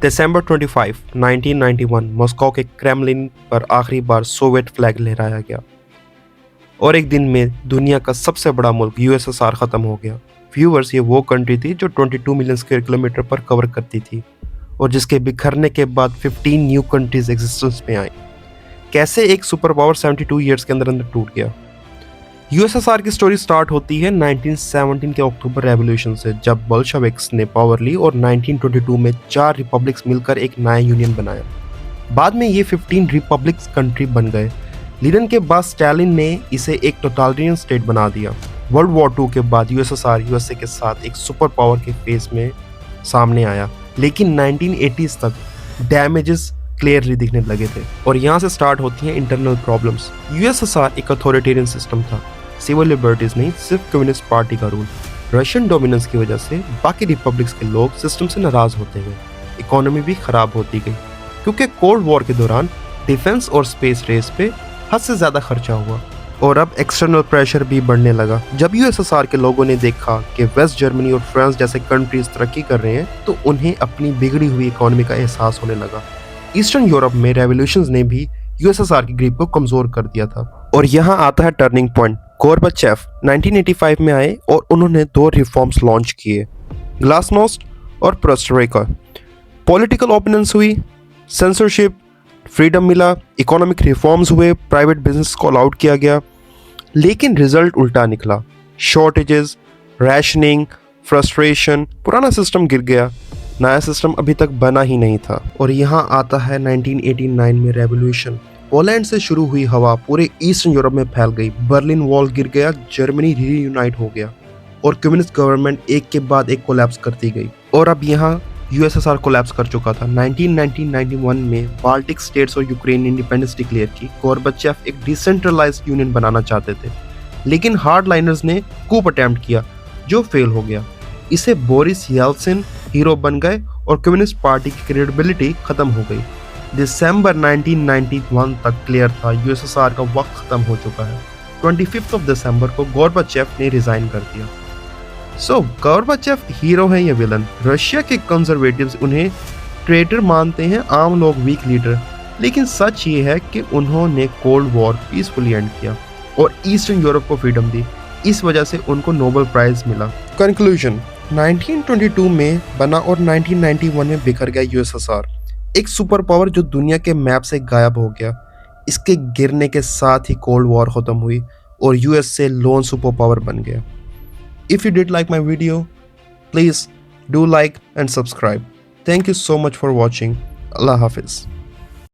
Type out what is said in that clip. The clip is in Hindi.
दिसंबर 25, 1991 मॉस्को के क्रेमलिन पर आखिरी बार सोवियत फ्लैग लहराया गया और एक दिन में दुनिया का सबसे बड़ा मुल्क यूएसएसआर खत्म हो गया। व्यूअर्स, ये वो कंट्री थी जो 22 मिलियन स्क्वायर किलोमीटर पर कवर करती थी और जिसके बिखरने के बाद 15 न्यू कंट्रीज एग्जिस्टेंस में आई। कैसे एक सुपर पावर 72 ईयर्स के अंदर अंदर टूट गया। यूएसएसआर की स्टोरी स्टार्ट होती है 1917 के अक्टूबर रेवोल्यूशन से, जब बोल्शेविक्स ने पावर ली और 1922 में 4 रिपब्लिक्स मिलकर एक नया यूनियन बनाया। बाद में ये 15 रिपब्लिक्स कंट्री बन गए। लीनिन के बाद स्टालिन ने इसे एक टोटलिटेरियन स्टेट बना दिया। वर्ल्ड वॉर 2 के बाद यूएसएसआर यूएसए के साथ एक सुपर पावर के फेस में सामने आया, लेकिन 1980s तक डैमेजेस क्लियरली दिखने लगे थे और यहाँ से स्टार्ट होती हैं इंटरनल प्रॉब्लम्स। यूएसएसआर एक अथॉरिटेरियन सिस्टम था, सिविल लिबर्टीज नहीं, सिर्फ कम्युनिस्ट पार्टी का रूल। रशियन डोमिनेंस की वजह से बाकी रिपब्लिक्स के लोग सिस्टम से नाराज होते गए। इकोनॉमी भी खराब होती गई क्योंकि कोल्ड वॉर के दौरान डिफेंस और स्पेस रेस पे हद से ज्यादा खर्चा हुआ और अब एक्सटर्नल प्रेशर भी बढ़ने लगा। जब यूएसएसआर के लोगों ने देखा कि वेस्ट जर्मनी और फ्रांस जैसे कंट्रीज तरक्की कर रहे हैं तो उन्हें अपनी बिगड़ी हुई इकोनॉमी का एहसास होने लगा। ईस्टर्न यूरोप में रेवोल्यूशंस ने भी यूएसएसआर की ग्रिप को कमजोर कर दिया था और यहाँ आता है टर्निंग पॉइंट। गोर्बाचेव 1985 में आए और उन्होंने 2 रिफॉर्म्स लॉन्च किए, ग्लासनोस्ट और पेरेस्ट्रोइका। पॉलिटिकल ओपिनियंस हुई, सेंसरशिप फ्रीडम मिला, इकोनॉमिक रिफॉर्म्स हुए, प्राइवेट बिजनेस को अलाउड किया गया, लेकिन रिजल्ट उल्टा निकला। शॉर्टेजेस, रैशनिंग, फ्रस्ट्रेशन, पुराना सिस्टम गिर गया, नया सिस्टम अभी तक बना ही नहीं था। और यहाँ आता है 1989 में रेवोल्यूशन। पोलैंड से शुरू हुई हवा पूरे ईस्टर्न यूरोप में फैल गई। बर्लिन वॉल गिर गया, जर्मनी रीयूनाइट हो गया और कम्युनिस्ट गवर्नमेंट एक के बाद एक कोलैप्स करती गई। और अब यहाँ यूएसएसआर कोलैप्स कर चुका था। 1991 में बाल्टिक स्टेट्स और यूक्रेन ने इंडिपेंडेंस डिक्लेयर की। गोर्बाचेव एक डिसेंट्रलाइज्ड यूनियन बनाना चाहते थे, लेकिन हार्डलाइनर्स ने कूप अटेम्प्ट किया जो फेल हो गया। इसे बोरिस येल्सिन हीरो बन गए और कम्युनिस्ट पार्टी की क्रेडिबिलिटी खत्म हो गई। दिसंबर 1991 तक क्लियर था यूएसएसआर का वक्त खत्म हो चुका है। 25 दिसंबर को गोर्बाचेव ने रिजाइन कर दिया। गोर्बाचेव हीरो है या विलन? रशिया के कंजर्वेटिव्स उन्हें ट्रेटर मानते हैं, आम लोग वीक लीडर, लेकिन सच ये है कि उन्होंने कोल्ड वॉर पीसफुली एंड किया और ईस्टर्न यूरोप को फ्रीडम दी। इस वजह से उनको नोबेल प्राइज मिला। कंक्लूजन, 1922 में बना और 1991 में बिखर गया यूएसएसआर, एक सुपर पावर जो दुनिया के मैप से गायब हो गया। इसके गिरने के साथ ही कोल्ड वॉर खत्म हुई और यूएस से लोन सुपर पावर बन गया। If you did like my video, please do like and subscribe. Thank you so much for watching. Allah Hafiz.